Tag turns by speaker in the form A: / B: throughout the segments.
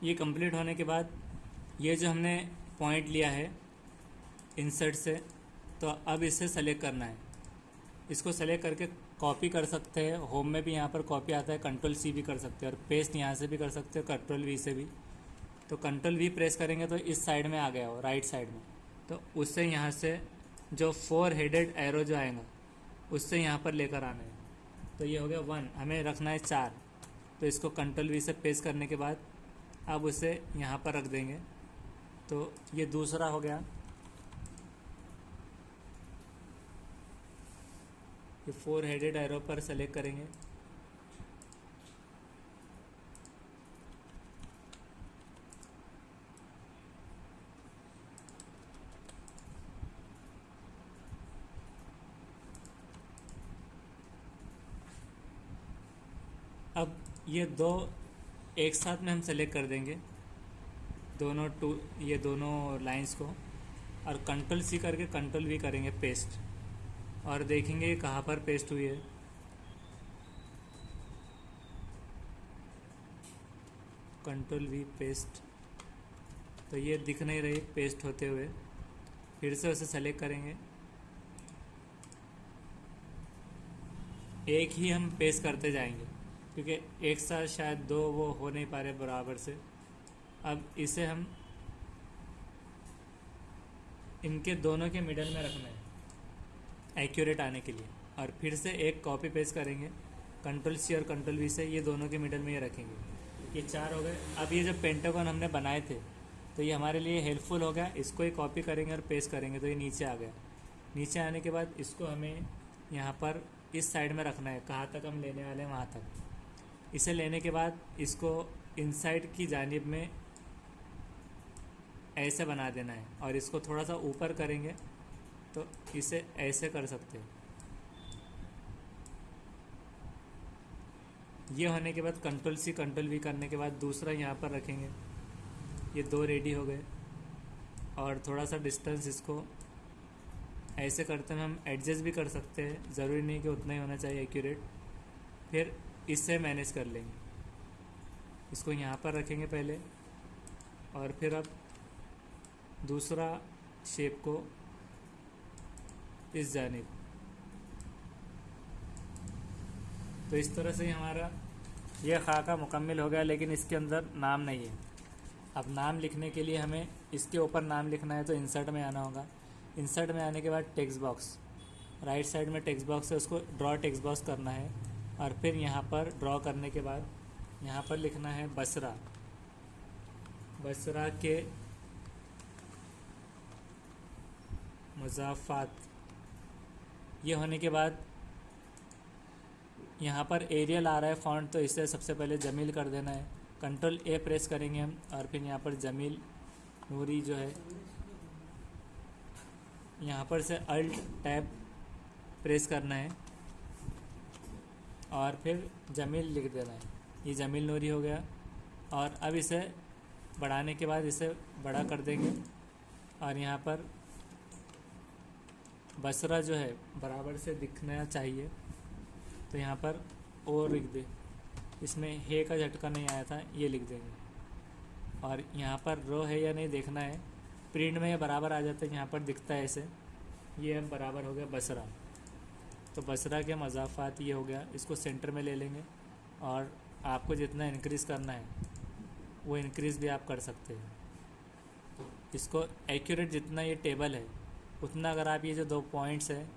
A: ये कंप्लीट होने के बाद ये जो हमने पॉइंट लिया है इंसर्ट से, तो अब इसे सेलेक्ट करना है। इसको सेलेक्ट करके कॉपी कर सकते हैं, होम में भी यहाँ पर कॉपी आता है, कंट्रोल सी भी कर सकते हैं, और पेस्ट यहाँ से भी कर सकते हो, कंट्रोल वी से भी। तो कंट्रोल वी प्रेस करेंगे तो इस साइड में आ गया हो, राइट साइड में। तो उससे यहाँ से जो 4 हेडेड एरो जो आएगा उससे यहाँ पर लेकर आना है। तो ये हो गया 1, हमें रखना है 4। तो इसको कंट्रोल वी से पेस्ट करने के बाद अब उसे यहाँ पर रख देंगे। तो ये दूसरा हो गया। ये 4 हेडेड एरो पर सेलेक्ट करेंगे। अब ये दो एक साथ में हम सेलेक्ट कर देंगे, ये दोनों लाइंस को, और कंट्रोल सी करके कंट्रोल वी करेंगे पेस्ट, और देखेंगे कहाँ पर पेस्ट हुई है। कंट्रोल वी पेस्ट, तो ये दिख नहीं रही पेस्ट होते हुए। फिर से उसे सेलेक्ट करेंगे, एक ही हम पेस्ट करते जाएंगे क्योंकि एक साथ शायद दो वो हो नहीं पा रहे बराबर से। अब इसे हम इनके दोनों के मिडल में रखना है एक्यूरेट आने के लिए, और फिर से एक कॉपी पेस्ट करेंगे कंट्रोल सी और कंट्रोल वी से, ये दोनों के मिडल में ये रखेंगे। ये 4 हो गए। अब ये जो पेंटागन हमने बनाए थे तो ये हमारे लिए हेल्पफुल हो गया। इसको ही कॉपी करेंगे और पेस्ट करेंगे तो ये नीचे आ गया। नीचे आने के बाद इसको हमें यहाँ पर इस साइड में रखना है, कहाँ तक हम लेने वाले हैं वहाँ तक। इसे लेने के बाद इसको इनसाइड की जानिब में ऐसे बना देना है, और इसको थोड़ा सा ऊपर करेंगे तो इसे ऐसे कर सकते हैं। ये होने के बाद कंट्रोल सी कंट्रोल वी करने के बाद दूसरा यहाँ पर रखेंगे। ये 2 रेडी हो गए, और थोड़ा सा डिस्टेंस इसको ऐसे करते हैं। हम एडजस्ट भी कर सकते हैं, ज़रूरी नहीं कि उतना ही होना चाहिए एक्यूरेट। फिर इससे मैनेज कर लेंगे। इसको यहाँ पर रखेंगे पहले, और फिर अब दूसरा शेप को इस जानिब। तो इस तरह से हमारा यह खाका मुकम्मल हो गया, लेकिन इसके अंदर नाम नहीं है। अब नाम लिखने के लिए हमें इसके ऊपर नाम लिखना है, तो इंसर्ट में आना होगा। इंसर्ट में आने के बाद टेक्स्ट बॉक्स, राइट साइड में टेक्स्ट बॉक्स है, उसको ड्रॉ टेक्स्ट बॉक्स करना है। और फिर यहाँ पर ड्रॉ करने के बाद यहाँ पर लिखना है बसरा। बसरा के मज़ाफ़ात। ये होने के बाद यहाँ पर एरियल आ रहा है फॉन्ट, तो इसे सबसे पहले जमील कर देना है। कंट्रोल ए प्रेस करेंगे हम, और फिर यहाँ पर जमील नूरी जो है, यहाँ पर से अल्ट टैब प्रेस करना है और फिर जमील लिख देना है। ये जमील नूरी हो गया। और अब इसे बढ़ाने के बाद इसे बड़ा कर देंगे, और यहाँ पर बसरा जो है बराबर से दिखना चाहिए, तो यहाँ पर ओ लिख दे। इसमें हे का झटका नहीं आया था, ये लिख देंगे। और यहाँ पर रो है या नहीं देखना है, प्रिंट में ये बराबर आ जाता है, यहाँ पर दिखता है ऐसे। ये अब बराबर हो गया बसरा। तो बसरा के मज़ाफ़ात ये हो गया। इसको सेंटर में ले लेंगे, और आपको जितना इंक्रीज़ करना है वो इंक्रीज़ भी आप कर सकते हैं। इसको एक्यूरेट जितना ये टेबल है उतना, अगर आप ये जो 2 पॉइंट्स हैं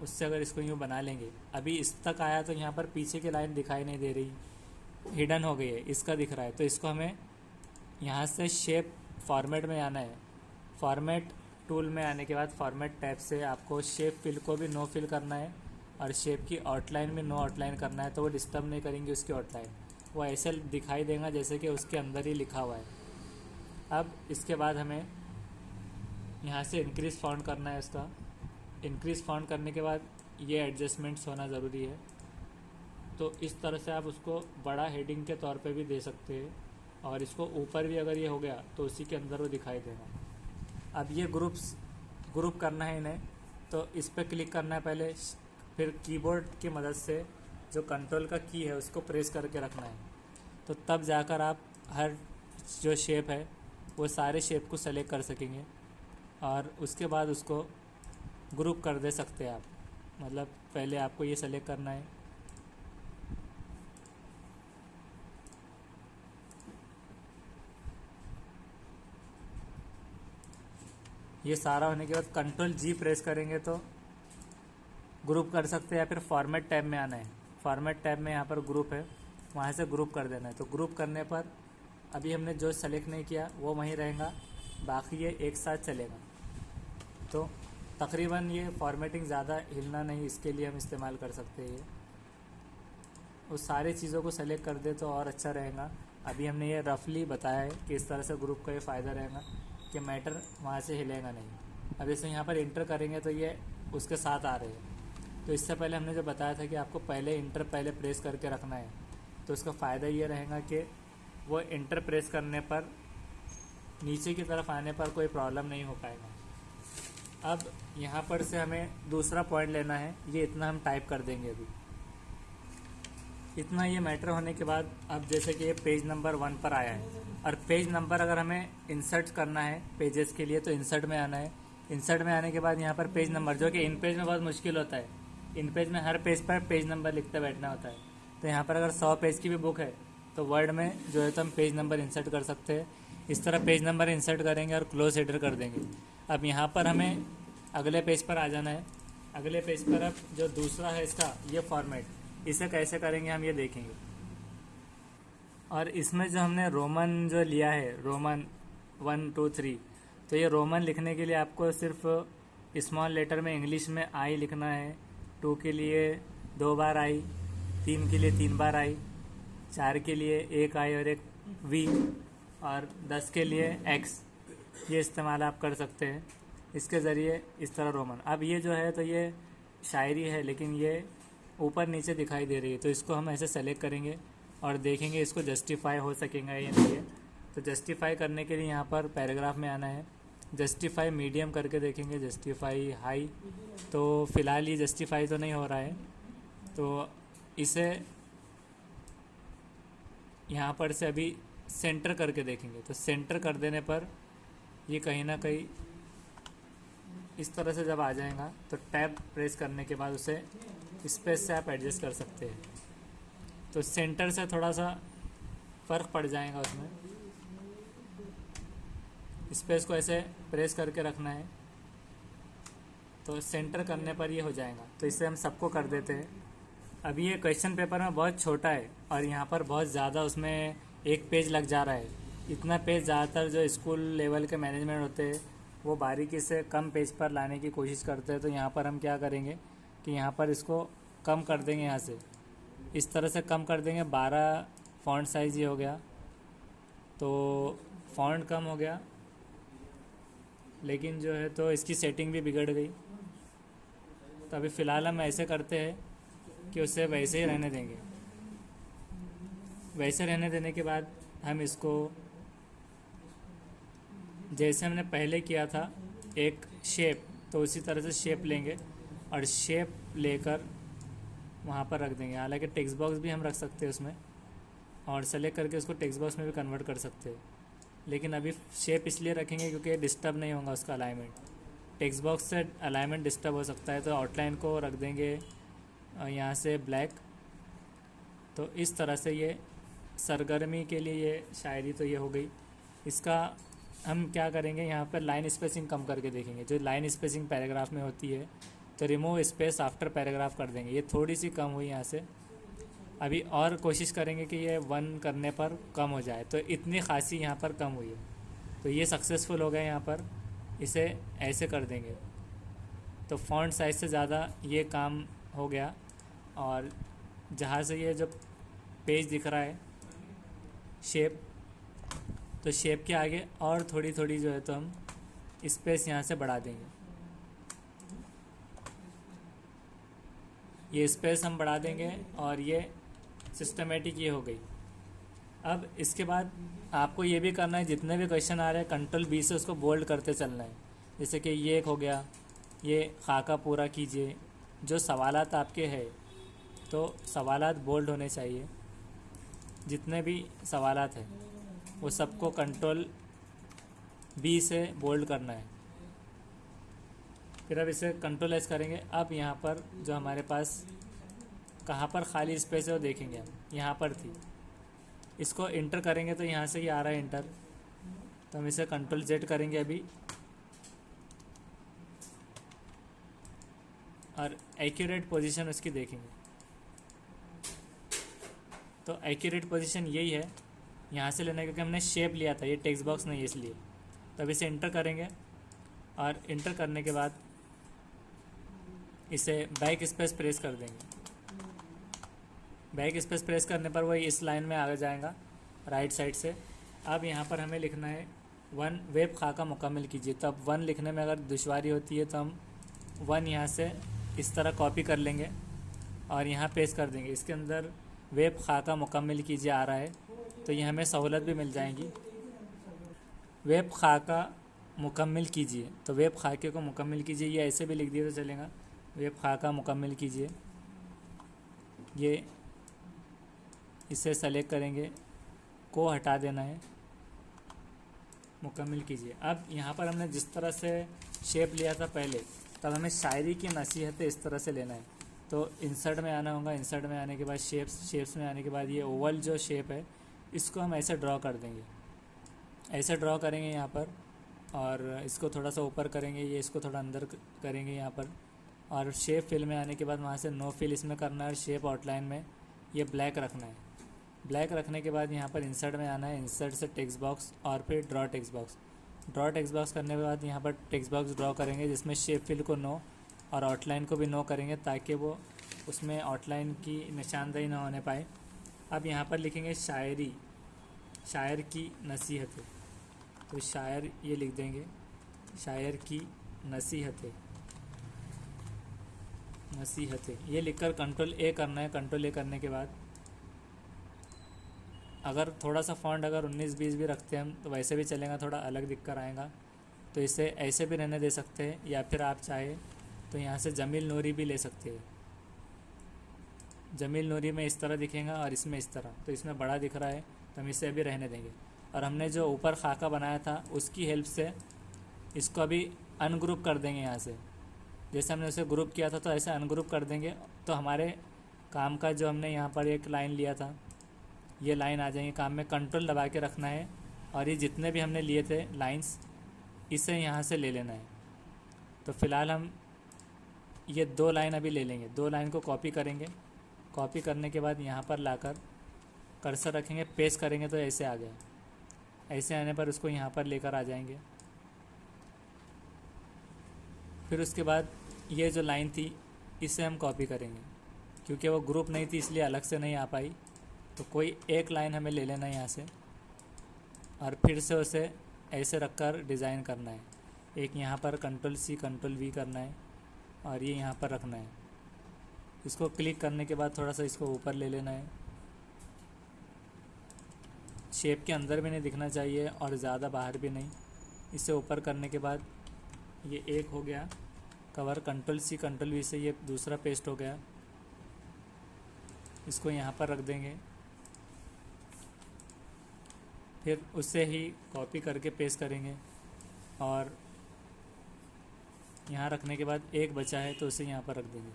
A: उससे अगर इसको यूँ बना लेंगे, अभी इस तक आया तो यहाँ पर पीछे की लाइन दिखाई नहीं दे रही, हिडन हो गई है, इसका दिख रहा है। तो इसको हमें यहाँ से शेप फॉर्मेट में आना है। फॉर्मेट टूल में आने के बाद फॉर्मेट टैब से आपको शेप फिल को भी नो फिल करना है, और शेप की आउटलाइन में नो आउटलाइन करना है। तो वो डिस्टर्ब नहीं करेंगे उसकी आउटलाइन, वो ऐसे दिखाई देगा जैसे कि उसके अंदर ही लिखा हुआ है। अब इसके बाद हमें यहाँ से इंक्रीज़ फॉन्ट करना है। इसका इंक्रीज़ फॉन्ट करने के बाद ये एडजस्टमेंट्स होना ज़रूरी है। तो इस तरह से आप उसको बड़ा हेडिंग के तौर पे भी दे सकते हैं, और इसको ऊपर भी अगर ये हो गया तो उसी के अंदर वो दिखाई देगा। अब ये ग्रुप करना है इन्हें, तो इस पर क्लिक करना है पहले, फिर कीबोर्ड की मदद से जो कंट्रोल का की है उसको प्रेस करके रखना है। तो तब जाकर आप हर जो शेप है वो सारे शेप को सेलेक्ट कर सकेंगे और उसके बाद उसको ग्रुप कर दे सकते हैं आप। मतलब पहले आपको ये सेलेक्ट करना है, ये सारा होने के बाद कंट्रोल जी प्रेस करेंगे तो ग्रुप कर सकते हैं, या फिर फॉर्मेट टैब में आना है। फॉर्मेट टैब में यहाँ पर ग्रुप है, वहाँ से ग्रुप कर देना है। तो ग्रुप करने पर अभी हमने जो सेलेक्ट नहीं किया वो वहीं रहेगा, बाकी ये एक साथ चलेगा। तो तकरीबन ये फॉर्मेटिंग ज़्यादा हिलना नहीं, इसके लिए हम इस्तेमाल कर सकते हैं। ये उस सारी चीज़ों को सेलेक्ट कर दे तो और अच्छा रहेगा। अभी हमने ये रफली बताया है कि इस तरह से ग्रुप का ये फ़ायदा रहेगा कि मैटर वहाँ से हिलेगा नहीं। अब जैसे यहाँ पर इंटर करेंगे तो ये उसके साथ आ रहे हैं। तो इससे पहले हमने जो बताया था कि आपको पहले इंटर पहले प्रेस करके रखना है, तो उसका फ़ायदा ये रहेगा कि वो इंटर प्रेस करने पर नीचे की तरफ आने पर कोई प्रॉब्लम नहीं हो पाएगा। अब यहाँ पर से हमें दूसरा पॉइंट लेना है, ये इतना हम टाइप कर देंगे। अभी इतना ये मैटर होने के बाद अब जैसे कि ये पेज नंबर 1 पर आया है, और पेज नंबर अगर हमें इंसर्ट करना है पेजेस के लिए तो इंसर्ट में आना है। इंसर्ट में आने के बाद यहाँ पर पेज नंबर, जो कि इन पेज में बहुत मुश्किल होता है, इन पेज में हर पेज पर पेज नंबर लिखते बैठना होता है। तो यहाँ पर अगर 100 पेज की भी बुक है तो वर्ड में जो है तो हम पेज नंबर इंसर्ट कर सकते हैं। इस तरह पेज नंबर इंसर्ट करेंगे और क्लोज हेडर कर देंगे। अब यहाँ पर हमें अगले पेज पर आ जाना है। अगले पेज पर अब जो दूसरा है इसका ये फॉर्मेट, इसे कैसे करेंगे हम ये देखेंगे। और इसमें जो हमने रोमन जो लिया है, रोमन 1 2 3, तो ये रोमन लिखने के लिए आपको सिर्फ स्मॉल लेटर में इंग्लिश में आई लिखना है। 2 के लिए 2 बार आई, 3 के लिए 3 बार आई, 4 के लिए 1 आई और 1 वी, और 10 के लिए एक्स। ये इस्तेमाल आप कर सकते हैं इसके ज़रिए इस तरह रोमन। अब ये जो है तो ये शायरी है लेकिन ये ऊपर नीचे दिखाई दे रही है, तो इसको हम ऐसे सेलेक्ट करेंगे और देखेंगे इसको जस्टिफाई हो सकेगा या नहीं है। तो जस्टिफाई करने के लिए यहाँ पर पैराग्राफ में आना है, जस्टिफाई मीडियम करके देखेंगे, जस्टिफाई हाई। तो फ़िलहाल ये जस्टिफाई तो नहीं हो रहा है, तो इसे यहाँ पर से अभी सेंटर करके देखेंगे। तो सेंटर कर देने पर ये कहीं ना कहीं इस तरह से जब आ जाएगा तो टैब प्रेस करने के बाद उसे स्पेस से आप एडजस्ट कर सकते हैं। तो सेंटर से थोड़ा सा फ़र्क पड़ जाएगा उसमें। स्पेस को ऐसे प्रेस करके रखना है, तो सेंटर करने पर ये हो जाएगा। तो इससे हम सबको कर देते हैं। अभी ये क्वेश्चन पेपर में बहुत छोटा है और यहाँ पर बहुत ज़्यादा उसमें एक पेज लग जा रहा है। इतना पेज ज़्यादातर जो स्कूल लेवल के मैनेजमेंट होते हैं वो बारीकी से कम पेज पर लाने की कोशिश करते हैं। तो यहाँ पर हम क्या करेंगे कि यहाँ पर इसको कम कर देंगे, यहाँ से इस तरह से कम कर देंगे। 12 फ़ॉन्ट साइज़ ये हो गया, तो फ़ॉन्ट कम हो गया, लेकिन जो है तो इसकी सेटिंग भी बिगड़ गई। तो अभी फ़िलहाल हम ऐसे करते हैं कि उसे वैसे ही रहने देंगे। वैसे रहने देने के बाद हम इसको जैसे हमने पहले किया था एक शेप, तो उसी तरह से शेप लेंगे और शेप लेकर वहाँ पर रख देंगे। हालांकि टेक्स्ट बॉक्स भी हम रख सकते हैं उसमें, और सेलेक्ट करके उसको टेक्स्ट बॉक्स में भी कन्वर्ट कर सकते हैं। लेकिन अभी शेप इसलिए रखेंगे क्योंकि डिस्टर्ब नहीं होगा उसका अलाइनमेंट। टेक्स्ट बॉक्स से अलाइनमेंट डिस्टर्ब हो सकता है, तो आउटलाइन को रख देंगे यहाँ से ब्लैक। तो इस तरह से ये सरगर्मी के लिए ये शायरी तो ये हो गई। इसका हम क्या करेंगे, यहाँ पर लाइन स्पेसिंग कम करके देखेंगे। जो लाइन स्पेसिंग पैराग्राफ में होती है तो रिमूव स्पेस आफ्टर पैराग्राफ कर देंगे। ये थोड़ी सी कम हुई यहाँ से। अभी और कोशिश करेंगे कि ये 1 करने पर कम हो जाए। तो इतनी खासी यहाँ पर कम हुई है, तो ये सक्सेसफुल हो गया। यहाँ पर इसे ऐसे कर देंगे तो फ़ॉन्ट साइज़ से ज़्यादा ये काम हो गया। और जहाँ से ये जो पेज दिख रहा है शेप, तो शेप के आगे और थोड़ी थोड़ी जो है तो हम स्पेस यहाँ से बढ़ा देंगे। ये स्पेस हम बढ़ा देंगे और ये सिस्टमेटिक ये हो गई। अब इसके बाद आपको ये भी करना है, जितने भी क्वेश्चन आ रहे हैं कंट्रोल बी से उसको बोल्ड करते चलना है। जैसे कि ये एक हो गया, ये खाका पूरा कीजिए। जो सवालात आपके हैं तो सवालात बोल्ड होने चाहिए, जितने भी सवालात हैं। वो सबको कंट्रोल बी से बोल्ड करना है। फिर अब इसे कंट्रोल एस करेंगे। अब यहाँ पर जो हमारे पास कहाँ पर खाली स्पेस है वो देखेंगे हम, यहाँ पर थी। इसको इंटर करेंगे तो यहाँ से ये आ रहा है इंटर, तो हम इसे कंट्रोल जेड करेंगे अभी और एक्यूरेट पोजीशन उसकी देखेंगे। तो एक्यूरेट पोजीशन यही है, यहाँ से लेना, क्योंकि हमने शेप लिया था, ये टेक्स्ट बॉक्स नहीं है इसलिए। तो अब इसे इंटर करेंगे और इंटर करने के बाद इसे बैक स्पेस प्रेस कर देंगे। बैक स्पेस प्रेस करने पर वही इस लाइन में आ जाएगा राइट साइड से। अब यहाँ पर हमें लिखना है वन वेब खाका मुकम्मल कीजिए। तो अब वन लिखने में अगर दुश्वारी होती है तो हम वन यहाँ से इस तरह कॉपी कर लेंगे और यहाँ पेस्ट कर देंगे। इसके अंदर वेब खाका मुकम्मल कीजिए आ रहा है, तो ये हमें सहूलत भी मिल जाएगी। वेब खाका मुकम्मल कीजिए, तो वेब खाके को मुकम्मल कीजिए, ये ऐसे भी लिख दिए तो चलेगा। वेब खाका मुकम्मल कीजिए, ये इसे सेलेक्ट करेंगे, को हटा देना है, मुकम्मल कीजिए। अब यहाँ पर हमने जिस तरह से शेप लिया था पहले, तब हमें शायरी की नसीहत इस तरह से लेना है। तो इंसर्ट में आना होगा, इंसर्ट में आने के बाद शेप्स में आने के बाद ये ओवल जो शेप है इसको हम ऐसे ड्रॉ कर देंगे, ऐसे ड्रॉ करेंगे यहाँ पर, और इसको थोड़ा सा ऊपर करेंगे, ये इसको थोड़ा अंदर करेंगे यहाँ पर। और शेप फिल में आने के बाद वहाँ से नो फिल इसमें करना है, और शेप आउटलाइन में ये ब्लैक रखना है। ब्लैक रखने के बाद यहाँ पर इंसर्ट में आना है, इंसर्ट से टेक्स्ट बॉक्स और फिर draw text box. Draw text box करने के बाद यहाँ पर टेक्स्ट बॉक्स ड्रॉ करेंगे जिसमें शेप फिल को नो और आउटलाइन को भी नो करेंगे, ताकि वो उसमें आउटलाइन की निशानदेही ना होने पाए। अब यहाँ पर लिखेंगे शायरी, शायर की नसीहतें, तो शायर ये लिख देंगे, शायर की नसीहतें, नसीहतें ये लिखकर कंट्रोल ए करना है। कंट्रोल ए करने के बाद अगर थोड़ा सा फॉन्ट अगर 19-20 भी रखते हैं हम तो वैसे भी चलेगा, थोड़ा अलग दिख कर आएगा, तो इसे ऐसे भी रहने दे सकते हैं, या फिर आप चाहे तो यहाँ से जमील नूरी भी ले सकते हैं। जमील नूरी में इस तरह दिखेगा और इसमें इस तरह, तो इसमें बड़ा दिख रहा है तो हम इसे अभी रहने देंगे। और हमने जो ऊपर खाका बनाया था उसकी हेल्प से इसको अभी अनग्रुप कर देंगे। यहाँ से जैसे हमने उसे ग्रुप किया था तो ऐसे अनग्रुप कर देंगे, तो हमारे काम का जो हमने यहाँ पर एक लाइन लिया था ये लाइन आ जाएंगे काम में। कंट्रोल दबा के रखना है और ये जितने भी हमने लिए थे लाइंस इसे यहाँ से ले लेना है। तो फ़िलहाल हम ये 2 लाइन अभी ले लेंगे, 2 लाइन को कॉपी करेंगे। कॉपी करने के बाद यहाँ पर लाकर कर्सर रखेंगे, पेस्ट करेंगे तो ऐसे आ गया। ऐसे आने पर उसको यहाँ पर लेकर आ जाएंगे। फिर उसके बाद ये जो लाइन थी इसे हम कॉपी करेंगे, क्योंकि वो ग्रुप नहीं थी इसलिए अलग से नहीं आ पाई। तो कोई एक लाइन हमें ले लेना है यहाँ से और फिर से उसे ऐसे रखकर डिज़ाइन करना है। एक यहाँ पर कंट्रोल सी कंट्रोल वी करना है और ये यहाँ पर रखना है। इसको क्लिक करने के बाद थोड़ा सा इसको ऊपर ले लेना है। शेप के अंदर भी नहीं दिखना चाहिए और ज़्यादा बाहर भी नहीं। इसे ऊपर करने के बाद ये एक हो गया cover, control C control V से ये दूसरा पेस्ट हो गया। इसको यहाँ पर रख देंगे, फिर उससे ही कॉपी करके पेस्ट करेंगे और यहाँ रखने के बाद एक बचा है तो उसे यहाँ पर रख देंगे।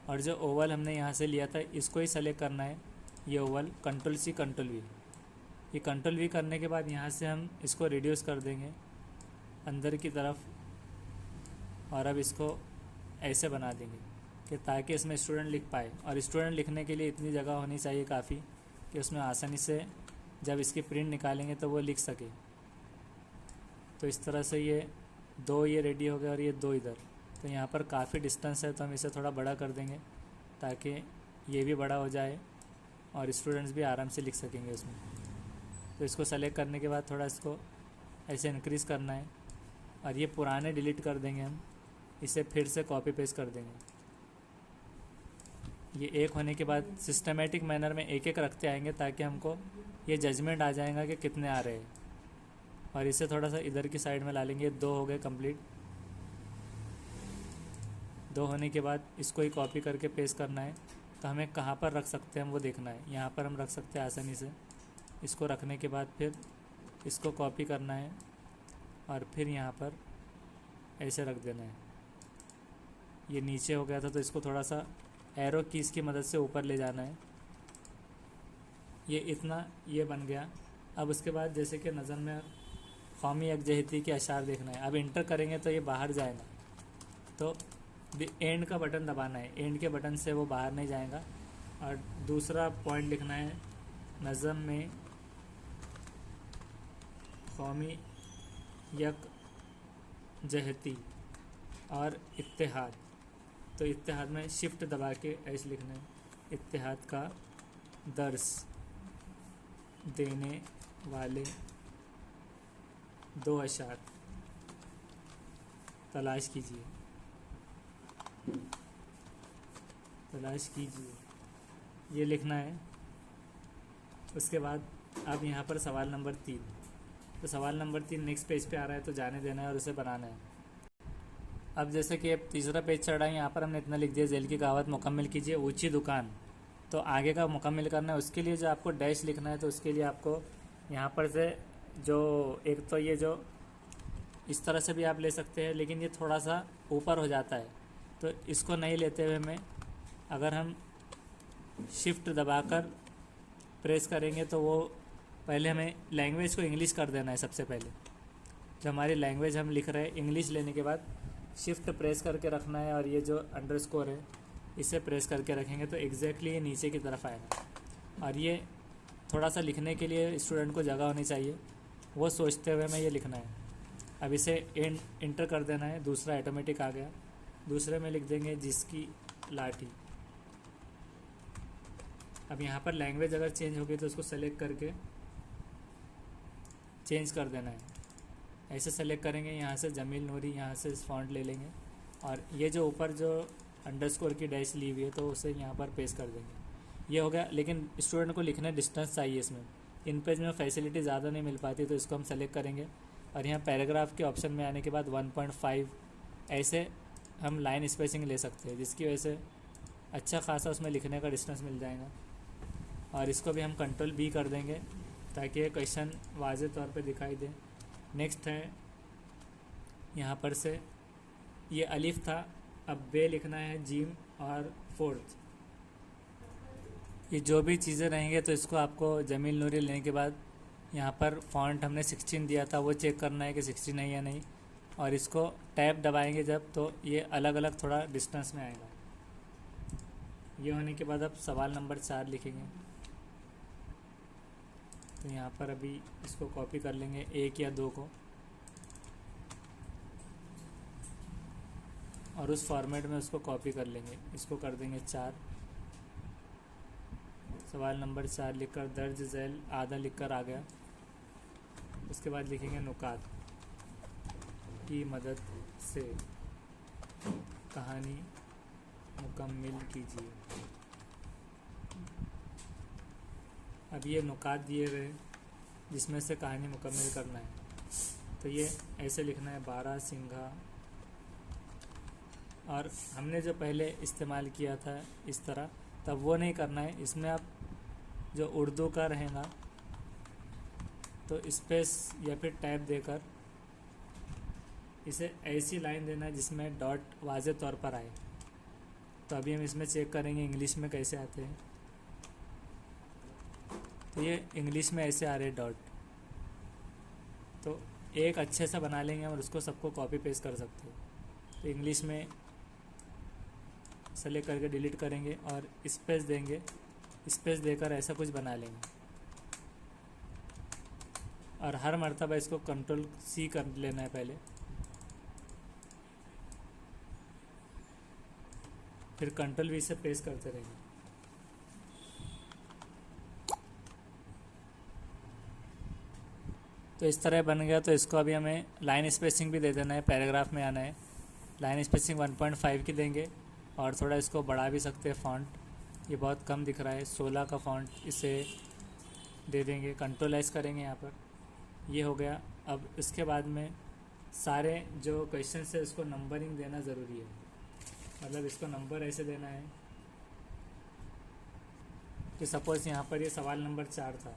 A: और जो ओवल हमने यहाँ से लिया था इसको ही सेलेक्ट करना है, ये oval, control C control V. ये कंट्रोल वी करने के बाद यहाँ से हम इसको रिड्यूस कर देंगे अंदर की तरफ, और अब इसको ऐसे बना देंगे कि ताकि इसमें स्टूडेंट लिख पाए। और स्टूडेंट लिखने के लिए इतनी जगह होनी चाहिए काफ़ी कि उसमें आसानी से जब इसकी प्रिंट निकालेंगे तो वो लिख सके। तो इस तरह से ये 2 ये रेडी हो गया और ये 2 इधर। तो यहाँ पर काफ़ी डिस्टेंस है तो हम इसे थोड़ा बड़ा कर देंगे ताकि ये भी बड़ा हो जाए और स्टूडेंट्स भी आराम से लिख सकेंगे उसमें। तो इसको सेलेक्ट करने के बाद थोड़ा इसको ऐसे इंक्रीज़ करना है और ये पुराने डिलीट कर देंगे हम, इसे फिर से कॉपी पेस्ट कर देंगे। ये एक होने के बाद सिस्टमेटिक मैनर में एक एक रखते आएंगे ताकि हमको ये जजमेंट आ जाएगा कि कितने आ रहे हैं। और इसे थोड़ा सा इधर की साइड में ला लेंगे। 2 हो गए कंप्लीट। 2 होने के बाद इसको ही कॉपी करके पेस्ट करना है। तो हमें कहाँ पर रख सकते हैं हम वो देखना है। यहाँ पर हम रख सकते हैं आसानी से। इसको रखने के बाद फिर इसको कॉपी करना है और फिर यहाँ पर ऐसे रख देना है। ये नीचे हो गया था तो इसको थोड़ा सा एरो कीज़ की मदद से ऊपर ले जाना है। ये इतना ये बन गया। अब उसके बाद जैसे कि नज़म में कौमी यकजहती के अशार देखना है। अब इंटर करेंगे तो ये बाहर जाएगा, तो एंड का बटन दबाना है, एंड के बटन से वो बाहर नहीं जाएगा। और दूसरा पॉइंट लिखना है नज़म में कौमी यकजहती और इत्तेहाद, तो इत्तेहाद में शिफ्ट दबा के ऐसे लिखना है, इत्तेहाद का दर्स देने वाले 2 अशार तलाश कीजिए, तलाश कीजिए, ये लिखना है। उसके बाद अब यहाँ पर सवाल नंबर 3, तो सवाल नंबर 3 नेक्स्ट पेज पे आ रहा है तो जाने देना है और उसे बनाना है। अब जैसे कि अब तीसरा पेज चढ़ रहा है, यहाँ पर हमने इतना लिख दिया, झेल की कहावत मुकम्मल कीजिए ऊंची दुकान, तो आगे का मुकम्मल करना है। उसके लिए जो आपको डैश लिखना है, तो उसके लिए आपको यहाँ पर से जो एक तो ये जो इस तरह से भी आप ले सकते हैं, लेकिन ये थोड़ा सा ऊपर हो जाता है, तो इसको नहीं लेते हुए में अगर हम शिफ्ट दबाकर प्रेस करेंगे तो वो पहले हमें लैंग्वेज को इंग्लिश कर देना है। सबसे पहले जो हमारी लैंग्वेज हम लिख रहे हैं इंग्लिश लेने के बाद शिफ्ट प्रेस करके रखना है, और ये जो अंडरस्कोर है इसे प्रेस करके रखेंगे तो एग्जैक्टली ये नीचे की तरफ आएगा। और ये थोड़ा सा लिखने के लिए स्टूडेंट को जगह होनी चाहिए, वो सोचते हुए मैं ये लिखना है। अब इसे इंटर कर देना है, दूसरा ऑटोमेटिक आ गया। दूसरे में लिख देंगे जिसकी लाठी। अब यहाँ पर लैंग्वेज अगर चेंज हो गई तो उसको सेलेक्ट करके चेंज कर देना है। ऐसे सेलेक्ट करेंगे, यहाँ से जमील नूरी, यहाँ से फॉन्ट ले लेंगे, और ये जो ऊपर जो अंडरस्कोर की डैश ली हुई है तो उसे यहाँ पर पेस्ट कर देंगे। ये हो गया। लेकिन स्टूडेंट को लिखने डिस्टेंस चाहिए इसमें, इन पेज में फैसिलिटी ज़्यादा नहीं मिल पाती, तो इसको हम सेलेक्ट करेंगे और यहाँ पैराग्राफ के ऑप्शन में आने के बाद 1.5 ऐसे हम लाइन स्पेसिंग ले सकते हैं, जिसकी वजह से अच्छा खासा उसमें लिखने का डिस्टेंस मिल जाएगा। और इसको भी हम कंट्रोल B कर देंगे ताकि ये क्वेश्चन वाज़े तौर पे दिखाई दे। नेक्स्ट है यहाँ पर से ये अलिफ था, अब बे लिखना है जीम और फोर्थ। ये जो भी चीज़ें रहेंगे तो इसको आपको जमील नूरी लेने के बाद यहाँ पर फॉन्ट हमने 16 दिया था, वो चेक करना है कि 16 है या नहीं, और इसको टैब दबाएंगे जब तो ये अलग अलग थोड़ा डिस्टेंस में आएगा। ये होने के बाद अब सवाल नंबर 4 लिखेंगे, तो यहाँ पर अभी इसको कॉपी कर लेंगे 1 या 2 को, और उस फॉर्मेट में उसको कॉपी कर लेंगे। इसको कर देंगे 4। सवाल नंबर 4 लिखकर दर्ज झैल आधा लिखकर आ गया। उसके बाद लिखेंगे नुकात की मदद से कहानी मुकम्मल कीजिए। अब ये नुकात दिए गए जिसमें से कहानी मुकम्मल करना है, तो ये ऐसे लिखना है 12 सिंघा। और हमने जो पहले इस्तेमाल किया था इस तरह, तब वो नहीं करना है। इसमें आप जो उर्दू का रहेगा तो स्पेस या फिर टैब देकर इसे ऐसी लाइन देना है जिसमें डॉट वाज़े तौर पर आए। तो अभी हम इसमें चेक करेंगे इंग्लिश में कैसे आते हैं। तो ये इंग्लिश में ऐसे आ रहे डॉट, तो एक अच्छे से बना लेंगे और उसको सबको कॉपी पेस्ट कर सकते हो। तो इंग्लिश में सेलेक्ट करके डिलीट करेंगे और स्पेस देंगे, स्पेस देकर ऐसा कुछ बना लेंगे, और हर मर्तबा इसको कंट्रोल C कर लेना है पहले, फिर कंट्रोल V से पेस्ट करते रहेंगे। तो इस तरह बन गया। तो इसको अभी हमें लाइन स्पेसिंग भी दे देना है, पैराग्राफ में आना है। लाइन स्पेसिंग 1.5 की देंगे, और थोड़ा इसको बढ़ा भी सकते हैं फॉन्ट, ये बहुत कम दिख रहा है, 16 का फॉन्ट इसे दे देंगे। कंट्रोल S करेंगे यहाँ पर, ये हो गया। अब इसके बाद में सारे जो क्वेश्चन है उसको नंबरिंग देना ज़रूरी है, मतलब इसको नंबर ऐसे देना है कि सपोज़ यहाँ पर ये सवाल नंबर 4 था,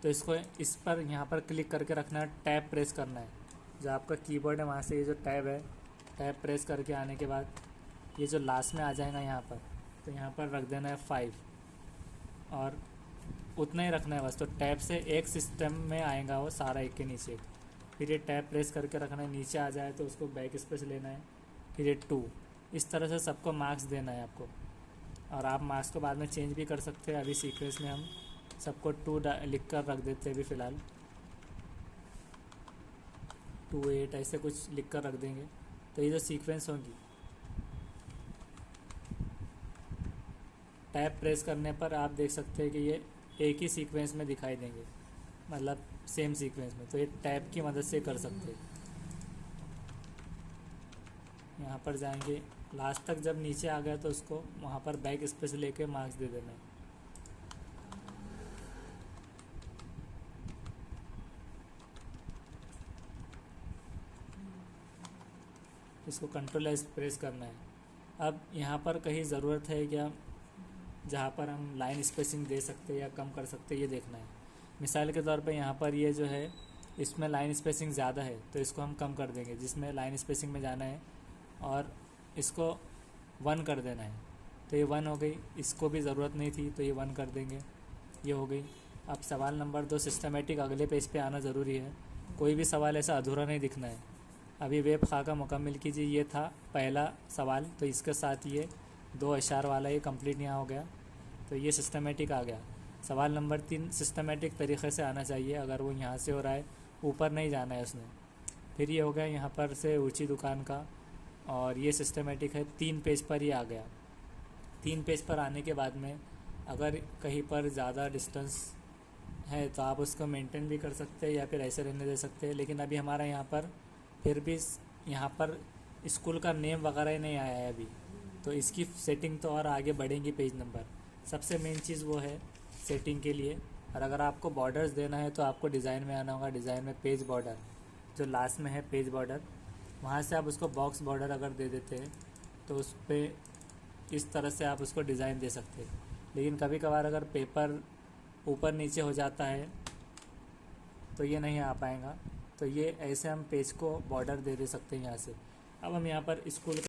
A: तो इसको इस पर यहाँ पर क्लिक करके रखना है, टैब प्रेस करना है। जो आपका कीबोर्ड है वहाँ से ये जो टैब है, टैब प्रेस करके आने के बाद ये जो लास्ट में आ जाएगा यहाँ पर, तो यहाँ पर रख देना है 5 और उतना ही रखना है बस। तो टैब से एक सिस्टम में आएगा वो सारा एक के नीचे एक। फिर ये टैब प्रेस करके रखना है, नीचे आ जाए तो उसको बैक स्पेस लेना है, फिर ये 2। इस तरह से सबको मार्क्स देना है आपको। और आप मार्क्स को बाद में चेंज भी कर सकते हैं। अभी सीक्वेंस में हम सबको 2 लिख कर रख देते हैं अभी फ़िलहाल, 2 8 ऐसे कुछ लिख कर रख देंगे। तो ये जो सीक्वेंस होगी, टैब प्रेस करने पर आप देख सकते हैं कि ये एक ही सीक्वेंस में दिखाई देंगे, मतलब सेम सीक्वेंस में। तो ये टैब की मदद से कर सकते हैं। यहाँ पर जाएंगे लास्ट तक, जब नीचे आ गया तो उसको वहाँ पर बैक स्पेस लेके मार्क्स दे देना है। इसको कंट्रोल एस प्रेस करना है। अब यहाँ पर कहीं ज़रूरत है क्या जहाँ पर हम लाइन स्पेसिंग दे सकते हैं या कम कर सकते हैं, ये देखना है। मिसाल के तौर पे यहाँ पर ये जो है इसमें लाइन स्पेसिंग ज़्यादा है तो इसको हम कम कर देंगे, जिसमें लाइन स्पेसिंग में जाना है और इसको 1 कर देना है। तो ये 1 हो गई, इसको भी ज़रूरत नहीं थी तो ये 1 कर देंगे, ये हो गई। अब सवाल नंबर 2 सिस्टमेटिक अगले पेज पे आना ज़रूरी है। कोई भी सवाल ऐसा अधूरा नहीं दिखना है। अभी वेब खाका मुकम्मल कीजिए, ये था पहला सवाल। तो इसके साथ ये 2 इशार वाला ये कंप्लीट यहाँ हो गया। तो ये सिस्टमेटिक आ गया। सवाल नंबर 3 सिस्टमेटिक तरीक़े से आना चाहिए। अगर वो यहाँ से हो रहा है, ऊपर नहीं जाना है उसने। फिर ये हो गया यहाँ पर से ऊंची दुकान का, और ये सिस्टमेटिक है। 3 पेज पर ये आ गया। 3 पेज पर आने के बाद में अगर कहीं पर ज़्यादा डिस्टेंस है तो आप उसको मेंटेन भी कर सकते हैं या फिर ऐसे रहने दे सकते हैं। लेकिन अभी हमारा यहाँ पर फिर भी यहाँ पर स्कूल का नेम वगैरह ही नहीं आया है अभी, तो इसकी सेटिंग तो और आगे बढ़ेंगी पेज नंबर। सबसे मेन चीज़ वो है सेटिंग के लिए। और अगर आपको बॉर्डर्स देना है तो आपको डिज़ाइन में आना होगा। डिज़ाइन में पेज बॉर्डर जो लास्ट में है, पेज बॉर्डर, वहाँ से आप उसको बॉक्स बॉर्डर अगर दे देते हैं तो उस पर इस तरह से आप उसको डिज़ाइन दे सकते हैं। लेकिन कभी कभार अगर पेपर ऊपर नीचे हो जाता है तो ये नहीं आ पाएगा। तो ये ऐसे हम पेज को बॉर्डर दे सकते हैं यहाँ से। अब हम यहाँ पर स्कूल